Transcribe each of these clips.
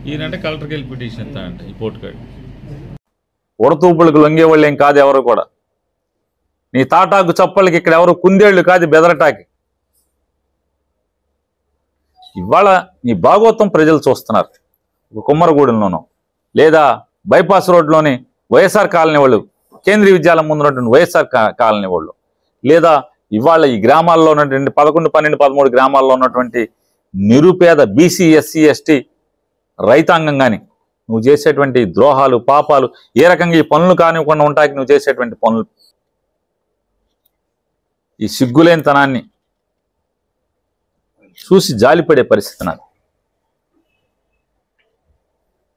ఈయనంటే కలెక్టర్కి వెళ్ళి పిటిషన్ ఇస్తానంట ఈ పోర్టుకాడు. ఉడతూపులకు లొంగేవాళ్ళు ఏం కాదు ఎవరు కూడా. నీ తాటాకు చప్పళ్ళకి ఇక్కడ ఎవరు కుందేళ్లు కాదు బెదరటాకి. ఇవాళ నీ భాగవతం ప్రజలు చూస్తున్నారు. కుమ్మరగూడెంలోనో లేదా బైపాస్ రోడ్లోని వైఎస్ఆర్ కాలనీ వాళ్ళు, కేంద్రీయ విద్యాలయం ముందు ఉన్నటువంటి వైఎస్ఆర్ కాలనీ వాళ్ళు, లేదా ఇవాళ ఈ గ్రామాల్లో ఉన్నటువంటి 11, 12, 13 గ్రామాల్లో ఉన్నటువంటి నిరుపేద బీసీ, ఎస్సీ, ఎస్టీ రైతాంగం కానీ నువ్వు చేసేటువంటి ద్రోహాలు, పాపాలు, ఏ రకంగా ఈ పనులు కానివ్వకుండా ఉంటాయి నువ్వు చేసేటువంటి పనులు, ఈ సిగ్గులేనితనాన్ని చూసి జాలిపడే పరిస్థితి నాకు.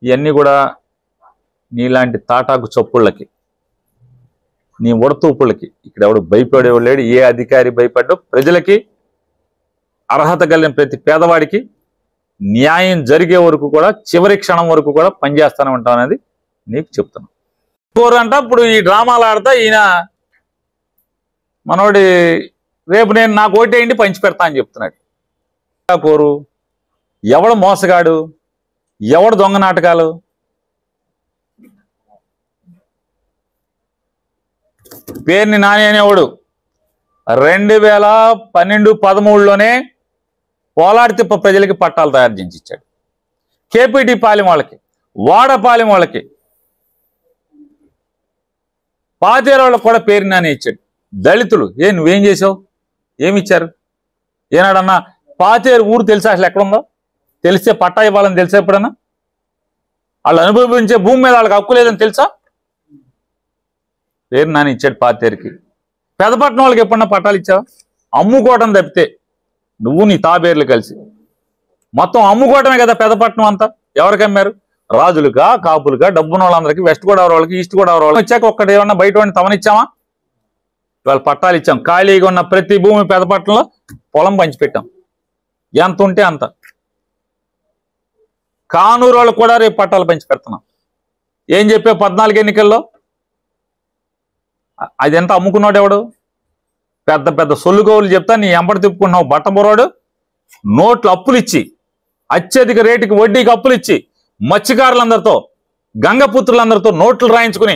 ఇవన్నీ కూడా నీలాంటి తాటాకు చప్పుళ్ళకి, నీ ఉడతూపుళ్ళకి ఇక్కడ ఎవడు భయపడేవాడు లేడు. ఏ అధికారి భయపడ్డో ప్రజలకి, అర్హత కలిగిన ప్రతి పేదవాడికి న్యాయం జరిగే వరకు కూడా, చివరి క్షణం వరకు కూడా పనిచేస్తానే ఉంటాం అనేది నీకు చెప్తున్నా. కోరంట ఇప్పుడు ఈ డ్రామాలు ఆడతా ఈయన మనోడి రేపు నేను నాకు ఓటేయండి పంచి పెడతా అని చెప్తున్నాడు. కోరు ఎవడు మోసగాడు, ఎవడు దొంగ నాటకాలు? పేరుని నాని అనేవాడు 2012, 13లోనే పోలాడితిప్ప ప్రజలకి పట్టాలు తయారు చేసి ఇచ్చాడు. కేపీటీ పాలెం వాళ్ళకి, వాడపాలెం వాళ్ళకి, పాతేరు వాళ్ళకి కూడా పేరు నాని ఇచ్చాడు. దళితులు నువ్వేం చేసావు? ఏమిచ్చారు? ఏనాడన్నా పాతేరు ఊరు తెలుసా? అసలు ఎక్కడుందో తెలిస్తే పట్టా ఇవ్వాలని తెలుసా? ఎప్పుడన్నా వాళ్ళు అనుభవించే భూమి మీద వాళ్ళకి హక్కు లేదని తెలుసా? పేరు నాని ఇచ్చాడు పాతేరుకి. పెదపట్నం వాళ్ళకి ఎప్పుడన్నా పట్టాలు ఇచ్చావా? అమ్ముకోవటం తప్పితే నువ్వు నీ తాబేర్లు కలిసి మొత్తం అమ్ముకోవటమే కదా పెదపట్నం అంతా. ఎవరికి అమ్మారు? రాజులుగా, కాపులుగా, డబ్బున వాళ్ళందరికీ, వెస్ట్ గోదావరి వాళ్ళకి, ఈస్ట్ గోదావరి వాళ్ళకి వచ్చాక ఒక్కటి ఏమన్నా బయట వాడిని తమనిచ్చామా? ఇవాళ పట్టాలు ఇచ్చాం. ఖాళీగా ఉన్న ప్రతి భూమి పెదపట్నంలో పొలం పంచిపెట్టాం. ఎంత ఉంటే అంత. కానూరు వాళ్ళకు కూడా రేపు పట్టాలు పంచి పెడుతున్నాం. ఏం చెప్పే 14 ఎన్నికల్లో అది ఎంత అమ్ముకున్నాడు ఎవడు? పెద్ద పెద్ద సొల్లుగోవులు చెప్తా నీ ఎంబడి తిప్పుకున్నావు బట్టబొరాడు. నోట్లు అప్పులు ఇచ్చి, అత్యధిక రేటుకి వడ్డీకి అప్పులు ఇచ్చి, మత్స్యకారులందరితో, గంగపుత్రులందరితో నోట్లు రాయించుకుని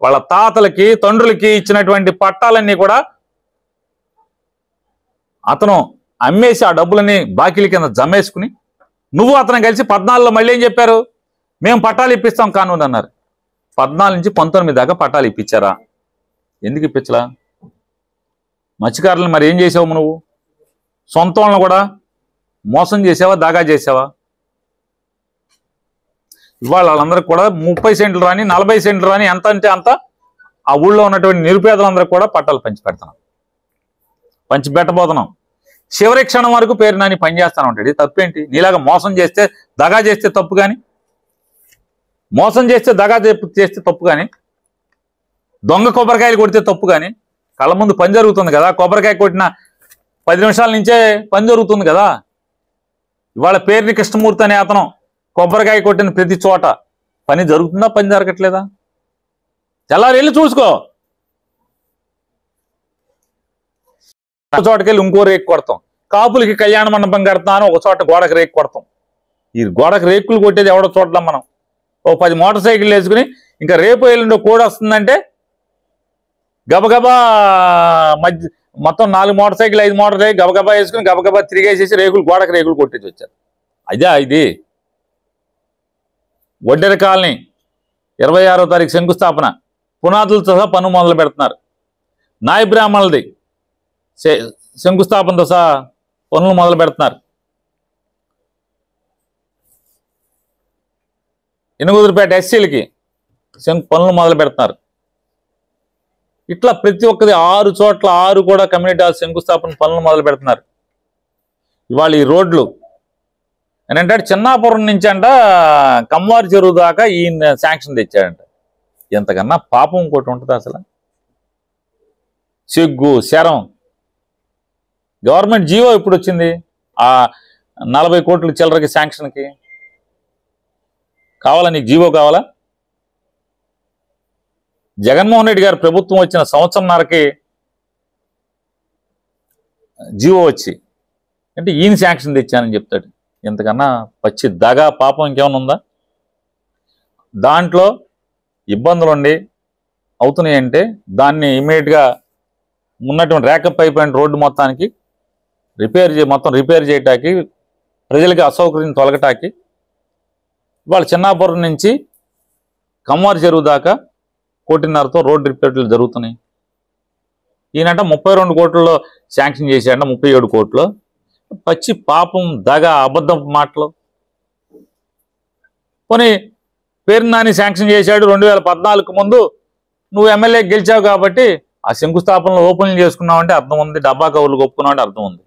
వాళ్ళ తాతలకి, తండ్రులకి ఇచ్చినటువంటి పట్టాలన్నీ కూడా అతను అమ్మేసి ఆ డబ్బులని బాకీల కింద జమేసుకుని నువ్వు అతను కలిసి 14లో మళ్ళీ ఏం చెప్పారు? మేము పట్టాలు ఇప్పిస్తాం కానూరు అన్నారు. 14 నుంచి 19 దాకా పట్టాలు ఇప్పించారా? ఎందుకు ఇప్పించలా? మత్స్యకారులను మరి ఏం చేసావు నువ్వు? సొంత వాళ్ళని కూడా మోసం చేసావా, దాగా చేసావా? ఇవాళ వాళ్ళందరికీ కూడా 30 సెంట్లు రాని, 40 సెంట్లు రాని, ఎంత అంటే అంత ఆ ఊళ్ళో ఉన్నటువంటి నిరుపేదలందరికీ కూడా పట్టాలు పంచి పెడుతున్నాం, పంచి పెట్టబోతున్నాం. చివరి క్షణం వరకు పేరు నాని పనిచేస్తాను ఉంటాడు. తప్పేంటి? నీలాగా మోసం చేస్తే, దగా చేస్తే తప్పు కానీ, మోసం చేస్తే, దగా చేస్తే తప్పు కానీ, దొంగ కొబ్బరికాయలు కొడితే తప్పు కానీ, కళ్ళ ముందు పని జరుగుతుంది కదా. కొబ్బరికాయ కొట్టిన 10 నిమిషాల నుంచే పని జరుగుతుంది కదా. ఇవాళ పేరుని కృష్ణమూర్తి అనే అతను కొబ్బరికాయ కొట్టిన ప్రతి చోట పని జరుగుతుందా, పని జరగట్లేదా? తెల్లారి వెళ్ళి చూసుకో. చోటకెళ్ళి ఇంకో రేకు కొడతాం. కాపులకి కళ్యాణ మండపం కడతాను ఒక చోట గోడకు రేకు కొడతాం. ఈ గోడకు రేకులు కొట్టేది ఎవడో చూడడం మనం. ఓ 10 మోటార్ సైకిల్ వేసుకుని ఇంకా రేపు ఎల్లుండో కోడి వస్తుందంటే గబగబా మొత్తం 4 మోటార్ సైకిల్ 5 మోటార్ సైకిల్ గబగబా వేసుకుని గబగబా తిరిగేసేసి గోడకు రేకులు కొట్టేసి వచ్చారు. అదే ఇది వడ్డెర కాలనీ 26వ తారీఖు శంకుస్థాపన, పునాదులతో సహా పన్ను మొదలు పెడుతున్నారు. నాయ బ్రాహ్మణులది శంకుస్థాపనతో సహా పనులు మొదలు పెడుతున్నారు. ఎనుగుదురుపేట ఎస్సీలకి పనులు మొదలు పెడుతున్నారు. ఇట్లా ప్రతి ఒక్కది 6 చోట్ల 6 కూడా కమ్యూనిటీ హాల్ శంకుస్థాపన పనులు మొదలు పెడుతున్నారు. ఇవాళ ఈ రోడ్లు ఏంటంటే చిన్నాపురం నుంచి అంట కమ్మారి చెరువు దాకా ఈయన శాంక్షన్ తెచ్చాడంట. ఎంతకన్నా పాపం ఇంకోటి ఉంటుంది అసలు? సిగ్గు శరం. గవర్నమెంట్ జీవో ఇప్పుడు వచ్చింది ఆ 40 కోట్ల చిల్లరకి శాంక్షన్కి. కావాలా నీకు జీవో కావాలా? జగన్మోహన్ రెడ్డి గారు ప్రభుత్వం వచ్చిన సంవత్సరంన్నరకి జీవో వచ్చి అంటే ఈయన శాంక్షన్ తెచ్చానని చెప్తాడు. ఇంతకన్నా పచ్చి దగా పాపం ఇంకేమైనా ఉందా? దాంట్లో ఇబ్బందులు ఉండి అవుతున్నాయి అంటే దాన్ని ఇమీడియట్గా ఉన్నటువంటి ర్యాకప్ అయిపోయిన రోడ్డు మొత్తానికి మొత్తం రిపేర్ చేయటానికి, ప్రజలకి అసౌకర్యం తొలగటానికి ఇవాళ చిన్నాపురం నుంచి కమ్మారి చెరువు దాకా 1.5 కోటితో రోడ్డు రిపేర్లు జరుగుతున్నాయి. ఈయనంట 32 కోట్లలో శాంక్షన్ చేశాడంట, 37 కోట్లు. పచ్చి పాపం దగ అబద్ధం మాటలు. పోనీ పేరు నాని శాంక్షన్ చేశాడు 2014 ముందు, నువ్వు ఎమ్మెల్యే గెలిచావు కాబట్టి ఆ శంకుస్థాపనలో ఓపెనింగ్ చేసుకున్నావు అంటే అర్థం ఉంది, డబ్బా కవర్లు ఒప్పుకున్నావు అంటే అర్థం ఉంది.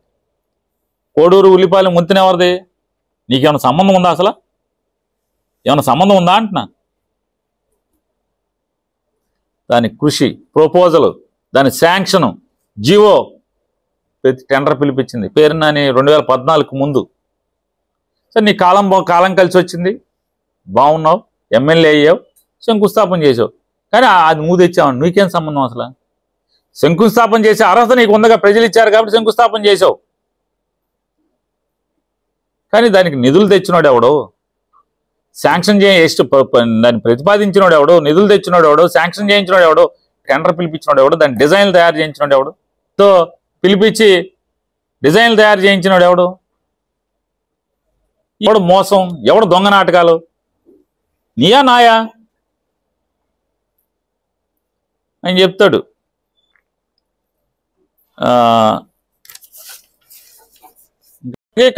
కోడూరు ఉల్లిపాయలు ముంతిన ఎవరిది? నీకేమైనా సంబంధం ఉందా? అసలు ఏమైనా సంబంధం ఉందా అంటున్నా. దాని కృషి, ప్రపోజల్, దాని శాంక్షను, జీవో, ప్రతి టెండర్ పిలిపించింది పేరు నాని 2014 ముందు. సరే నీ కాలం కలిసి వచ్చింది, బాగున్నావు, ఎమ్మెల్యే అయ్యావు, శంకుస్థాపన చేసావు. కానీ అది నువ్వు తెచ్చావు, నీకేం సంబంధం అసలు? శంకుస్థాపన చేసే అర్హత నీకు ఉందగా, ప్రజలు ఇచ్చారు కాబట్టి శంకుస్థాపన చేసావు. కానీ దానికి నిధులు తెచ్చినోడు ఎవడో, శాంక్షన్ దాన్ని ప్రతిపాదించినోడు ఎవడో, నిధులు తెచ్చినోడు ఎవడో, శాంక్షన్ చేయించినోడు ఎవడో, టెండర్ పిలిపించినోడు ఎవడో, దాని డిజైన్లు తయారు చేయించినోడు ఎవడు, తో పిలిపించి డిజైన్లు తయారు చేయించినోడు ఎవడు? ఎవడు మోసం, ఎవడు దొంగ నాటకాలు? నీయా నాయా అని చెప్తాడు.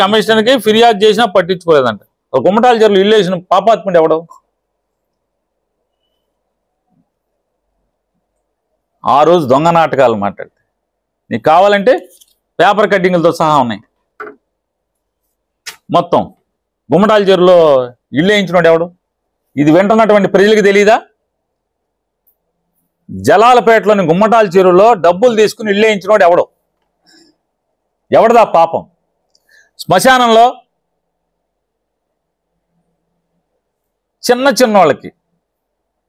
కమిషనర్కి ఫిర్యాదు చేసినా పట్టించుకోలేదంట. గుమ్మటాల చెరువులు ఇల్లు వేసిన పాపాత్ముడు ఎవడు? ఆ రోజు దొంగ నాటకాలు మాట్లాడితే నీకు కావాలంటే పేపర్ కట్టింగులతో సహా ఉన్నాయి. మొత్తం గుమ్మటాల చెరువులో ఇల్లు వేయించినోడు ఎవడు? ఇది వింటున్నటువంటి ప్రజలకు తెలియదా? జలాలపేటలోని గుమ్మటాల చెరువులో డబ్బులు తీసుకుని ఇల్లు వేయించినోడు ఎవడు? ఎవడదా పాపం? శ్మశానంలో చిన్న వాళ్ళకి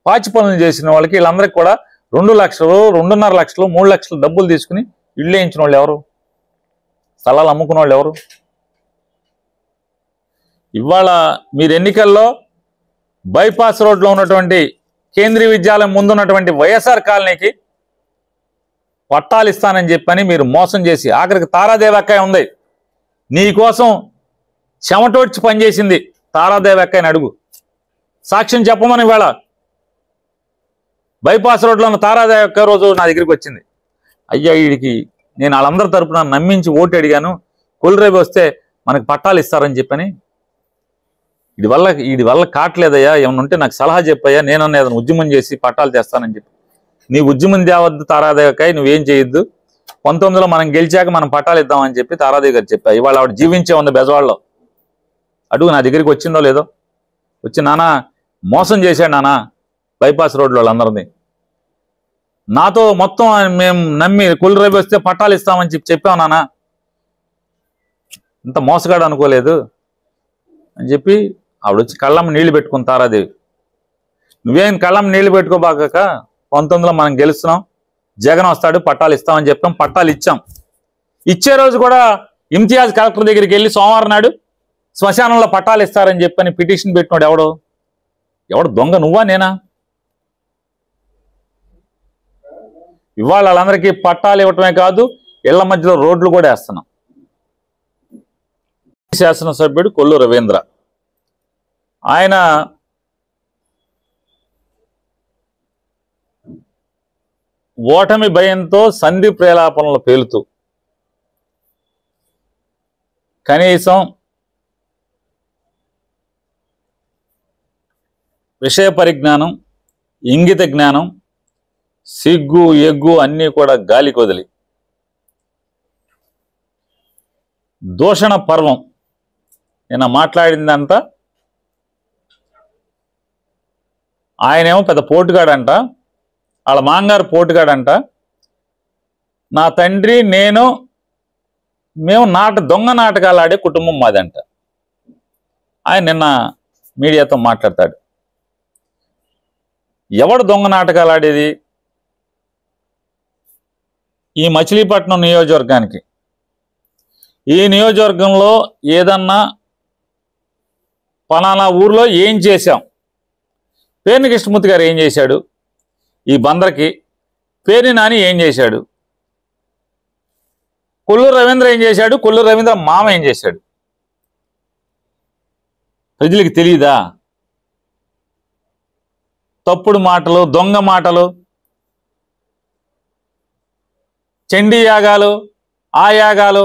పాచి పనులు చేసిన వాళ్ళకి వీళ్ళందరికీ కూడా 2 లక్షలు, 2.5 లక్షలు, 3 లక్షలు డబ్బులు తీసుకుని ఇళ్ళు వేయించిన వాళ్ళు ఎవరు? స్థలాలు అమ్ముకున్న వాళ్ళు ఎవరు? ఇవాళ మీరు ఎన్నికల్లో బైపాస్ రోడ్లో ఉన్నటువంటి కేంద్రీయ విద్యాలయం ముందున్నటువంటి వైఎస్ఆర్ కాలనీకి పట్టాలు ఇస్తానని చెప్పని మీరు మోసం చేసి, ఆఖరికి తారాదేవి అక్కయ్య ఉంది నీకోసం చెమటోడ్చి పనిచేసింది. తారాదేవి అక్కయ్యని అడుగు, సాక్ష్యం చెప్పమని. వేళ బైపాస్ రోడ్లో ఉన్న తారాదేవి అక్క రోజు నా దగ్గరికి వచ్చింది. అయ్యా వీడికి నేను వాళ్ళందరి తరపున నమ్మించి ఓటు అడిగాను, కొలిరేవి వస్తే మనకు పట్టాలు ఇస్తారని చెప్పని. వీడి వల్ల కావట్లేదయ్యా, ఏమన్నా ఉంటే నాకు సలహా చెప్పయ్యా, నేనన్నా ఏదైనా ఉద్యమం చేసి పట్టాలు తెస్తానని చెప్పి. నీ ఉద్యమం తేవద్దు తారాదేవి అక్క, నువ్వేం చేయొద్దు, 19లో మనం గెలిచాక మనం పట్టాలు ఇద్దామని చెప్పి తారాదేవి గారు చెప్పా. ఇవాళ ఆవిడ జీవించే ఉంది బెజవాడలో. అడుగు నా దగ్గరికి వచ్చిందో లేదో. వచ్చి నానా మోసం చేశాడు నానా బైపాస్ రోడ్లో వాళ్ళందరినీ, నాతో మొత్తం మేము నమ్మి కొలిరేవి వస్తే పట్టాలు ఇస్తామని చెప్పాం నానా, ఇంత మోసగాడు అనుకోలేదు అని చెప్పి ఆవిడ వచ్చి కళ్ళమ్మ నీళ్లు పెట్టుకుని తారాదేవి, నువ్వేం కళ్ళమ్మ నీళ్లు పెట్టుకోబాక, 19లో మనం గెలుస్తున్నాం, జగన్ వస్తాడు, పట్టాలు ఇస్తామని చెప్పాం, పట్టాలు ఇచ్చాం. ఇచ్చే రోజు కూడా ఇమ్తియాజ్ కలెక్టర్ దగ్గరికి వెళ్ళి సోమవారం నాడు శ్మశానంలో పట్టాలు ఇస్తారని చెప్పని పిటిషన్ పెట్టినాడు ఎవడు దొంగ, నువ్వా నేనా? ఇవాళ వాళ్ళందరికీ పట్టాలు ఇవ్వటమే కాదు, ఇళ్ల మధ్యలో రోడ్లు కూడా వేస్తున్నాం. శాసనసభ్యుడు కొల్లు రవీంద్ర, ఆయన ఓటమి భయంతో సంధి ప్రేలాపనలు పేలుతూ కనీసం విషయ పరిజ్ఞానం, ఇంగిత జ్ఞానం, సిగ్గు ఎగ్గు అన్నీ కూడా గాలికి వదిలి దూషణ పర్వం నిన్న మాట్లాడిందంతా. ఆయనేమో పెద్ద పోటుగాడంట, వాళ్ళ మాంగారు పోటుగాడంట, నా తండ్రి మేము దొంగ నాటకాలు ఆడే కుటుంబం మాదంట. ఆయన నిన్న మీడియాతో మాట్లాడతాడు. ఎవడు దొంగ నాటకాలు ఆడేది? ఈ మచిలీపట్నం నియోజకవర్గానికి, ఈ నియోజకవర్గంలో ఏదన్నా ఫలానా ఊర్లో ఏం చేశాం, పేర్ని కృష్ణమూర్తి గారు ఏం చేశాడు, ఈ బందర్కి పేర్ని నాని ఏం చేశాడు, కొల్లూరు రవీంద్ర ఏం చేశాడు, కొల్లూరు రవీంద్ర మామ ఏం చేశాడు, ప్రజలకి తెలియదా? తప్పుడు మాటలు, దొంగ మాటలు, చండీ యాగాలు, ఆ యాగాలు,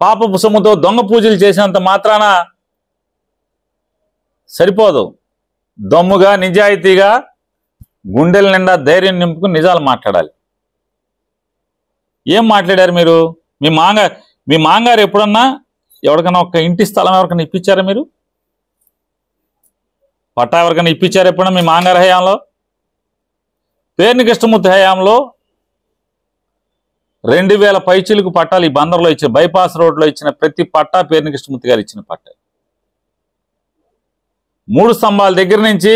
పాపపు సొమ్ముతో దొంగ పూజలు చేసినంత మాత్రాన సరిపోదు. దమ్ముగా, నిజాయితీగా, గుండెల నిండా ధైర్యం నింపుకుని నిజాలు మాట్లాడాలి. ఏం మాట్లాడారు మీరు? మీ మాంగారు ఎప్పుడన్నా ఎవరికైనా ఒక ఇంటి స్థలం ఎవరికైనా ఇప్పించారా? మీరు పట్టా ఎవరికైనా ఇప్పించారు ఎప్పుడన్నా మీ మాంగారు హయాంలో? పేర్ని కృష్ణమూర్తి హయాంలో 2000 పైచీలకు పట్టాలు ఈ బందర్లో ఇచ్చిన, బైపాస్ రోడ్లో ఇచ్చిన ప్రతి పట్టా పేర్ని కృష్ణమూర్తి గారు ఇచ్చిన పట్టా. 3 స్తంభాల దగ్గర నుంచి,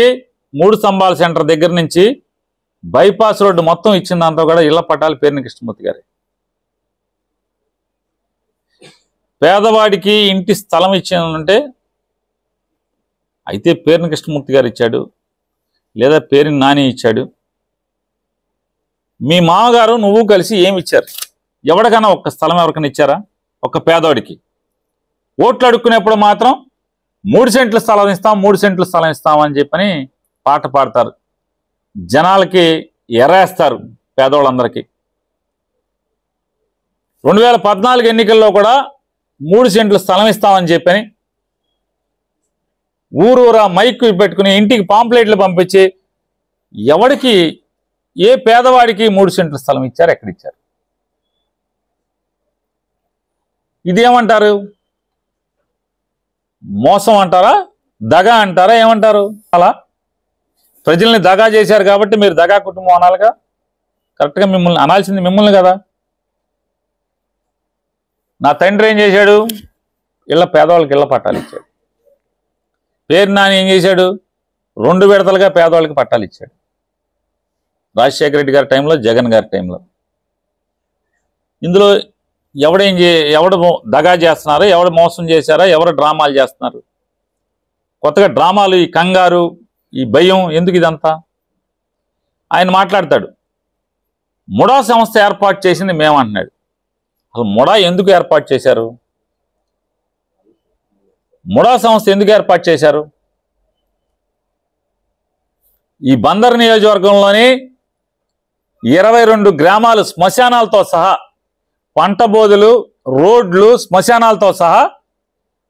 3 స్తంభాల సెంటర్ దగ్గర నుంచి బైపాస్ రోడ్డు మొత్తం ఇచ్చిందంతా కూడా ఇళ్ల పట్టాలు పేర్ని కృష్ణమూర్తి గారే. పేదవాడికి ఇంటి స్థలం ఇచ్చానంటే అయితే పేర్ని కృష్ణమూర్తి గారు ఇచ్చాడు, లేదా పేరుని నాని ఇచ్చాడు. మీ మామగారు నువ్వు కలిసి ఏమి ఇచ్చారు? ఎవరికైనా ఒక్క స్థలం ఎవరికైనా ఇచ్చారా? ఒక్క పేదవాడికి. ఓట్లు అడుక్కునేప్పుడు మాత్రం 3 సెంట్ల స్థలం ఇస్తాం, 3 సెంట్ల స్థలం ఇస్తాం అని చెప్పని పాట పాడతారు, జనాలకి ఎరేస్తారు పేదవాళ్ళందరికీ. 2014 ఎన్నికల్లో కూడా 3 సెంట్ల స్థలం ఇస్తామని చెప్పని ఊరూరా మైక్ పెట్టుకుని ఇంటికి పాంప్లెట్లు పంపించి ఎవడికి, ఏ పేదవాడికి 3 సెంట్ల స్థలం ఇచ్చారు? ఎక్కడిచ్చారు? ఇదేమంటారు? మోసం అంటారా, దగా అంటారా, ఏమంటారు? అలా ప్రజల్ని దగా చేశారు కాబట్టి మీరు దగా కుటుంబం అనాలిగా. కరెక్ట్గా మిమ్మల్ని అనాల్సింది మిమ్మల్ని కదా. నా తండ్రి ఏం చేశాడు? పేదవాళ్ళకి ఇళ్ళ పట్టాలు ఇచ్చాడు. పేరు నాని ఏం చేశాడు? 2 విడతలుగా పేదవాళ్ళకి పట్టాలు ఇచ్చాడు. రాజశేఖర రెడ్డి గారి టైంలో, జగన్ గారి టైంలో. ఇందులో ఎవడు దగా చేస్తున్నారో, ఎవడు మోసం చేశారా, ఎవరు డ్రామాలు చేస్తున్నారు? కొత్తగా డ్రామాలు, ఈ కంగారు, ఈ భయం ఎందుకు ఇదంతా? ఆయన మాట్లాడతాడు, ముడా సంస్థ ఏర్పాటు చేసింది మేమంటున్నాడు. అసలు ముడా ఎందుకు ఏర్పాటు చేశారు? ముడా సంస్థ ఎందుకు ఏర్పాటు చేశారు? ఈ బందర్ నియోజకవర్గంలోని 22 గ్రామాలు శ్మశానాలతో సహా, పంట బోధులు, రోడ్లు, శ్మశానాలతో సహా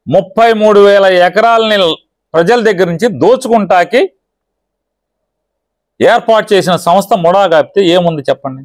33,000 ఎకరాలని ప్రజల దగ్గర నుంచి దోచుకుంటాకి ఏర్పాటు చేసిన సంస్థ ముడా కాపితే ఏముంది చెప్పండి?